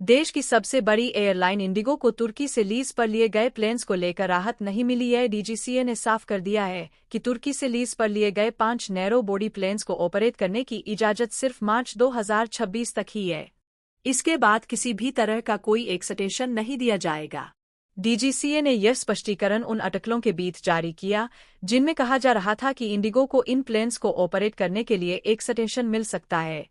देश की सबसे बड़ी एयरलाइन इंडिगो को तुर्की से लीज पर लिए गए प्लेन्स को लेकर राहत नहीं मिली है। डीजीसीए ने साफ कर दिया है कि तुर्की से लीज पर लिए गए 5 नैरो बॉडी प्लेन्स को ऑपरेट करने की इजाजत सिर्फ मार्च 2026 तक ही है। इसके बाद किसी भी तरह का कोई एक्सटेंशन नहीं दिया जाएगा। डीजीसीए ने यह स्पष्टीकरण उन अटकलों के बीच जारी किया जिनमें कहा जा रहा था कि इंडिगो को इन प्लेन्स को ऑपरेट करने के लिए एक्सटेंशन मिल सकता है।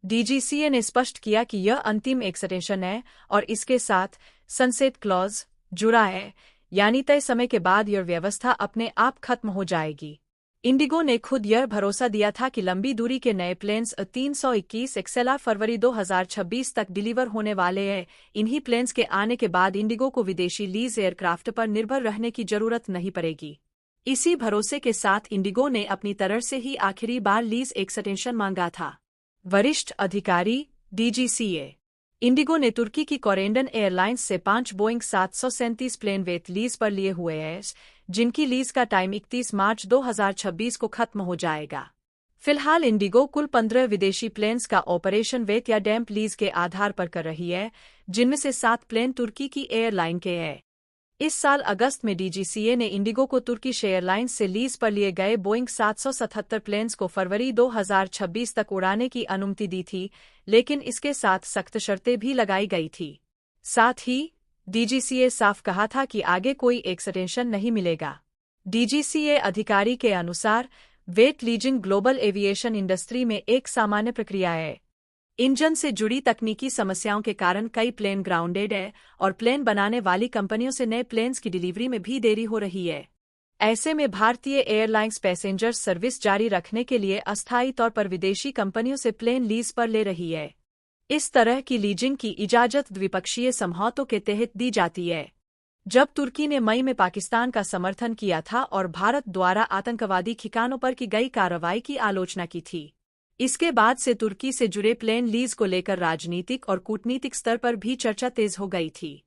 डीजीसीए ने स्पष्ट किया कि यह अंतिम एक्सटेंशन है और इसके साथ सनसेट क्लॉज जुड़ा है, यानी तय समय के बाद यह व्यवस्था अपने आप खत्म हो जाएगी। इंडिगो ने खुद यह भरोसा दिया था कि लंबी दूरी के नए प्लेन्स 321 XLR फरवरी 2026 तक डिलीवर होने वाले हैं। इन्हीं प्लेन्स के आने के बाद इंडिगो को विदेशी लीज एयरक्राफ्ट पर निर्भर रहने की जरूरत नहीं पड़ेगी। इसी भरोसे के साथ इंडिगो ने अपनी तरफ से ही आखिरी बार लीज एक्सटेंशन मांगा था। वरिष्ठ अधिकारी डीजीसीए इंडिगो ने तुर्की की कोरेंडन एयरलाइंस से 5 बोइंग 737 प्लेन वेट लीज पर लिए हुए हैं, जिनकी लीज का टाइम 31 मार्च 2026 को खत्म हो जाएगा। फिलहाल इंडिगो कुल 15 विदेशी प्लेन्स का ऑपरेशन वेट या डैम्प लीज के आधार पर कर रही है, जिनमें से 7 प्लेन तुर्की की एयरलाइन के हैं। इस साल अगस्त में डीजीसीए ने इंडिगो को तुर्किश एयरलाइंस से लीज पर लिए गए बोइंग 777 प्लेन्स को फरवरी 2026 तक उड़ाने की अनुमति दी थी, लेकिन इसके साथ सख्त शर्तें भी लगाई गई थी। साथ ही डीजीसीए साफ कहा था कि आगे कोई एक्सटेंशन नहीं मिलेगा। डीजीसीए अधिकारी के अनुसार wet leasing global aviation industry में एक सामान्य प्रक्रिया है। इंजन से जुड़ी तकनीकी समस्याओं के कारण कई प्लेन ग्राउंडेड है और प्लेन बनाने वाली कंपनियों से नए प्लेन्स की डिलीवरी में भी देरी हो रही है। ऐसे में भारतीय एयरलाइंस पैसेंजर सर्विस जारी रखने के लिए अस्थायी तौर पर विदेशी कंपनियों से प्लेन लीज पर ले रही है। इस तरह की लीजिंग की इजाजत द्विपक्षीय समझौतों के तहत दी जाती है। जब तुर्की ने मई में पाकिस्तान का समर्थन किया था और भारत द्वारा आतंकवादी ठिकानों पर की गई कार्रवाई की आलोचना की थी, इसके बाद से तुर्की से जुड़े प्लेन लीज को लेकर राजनीतिक और कूटनीतिक स्तर पर भी चर्चा तेज हो गई थी।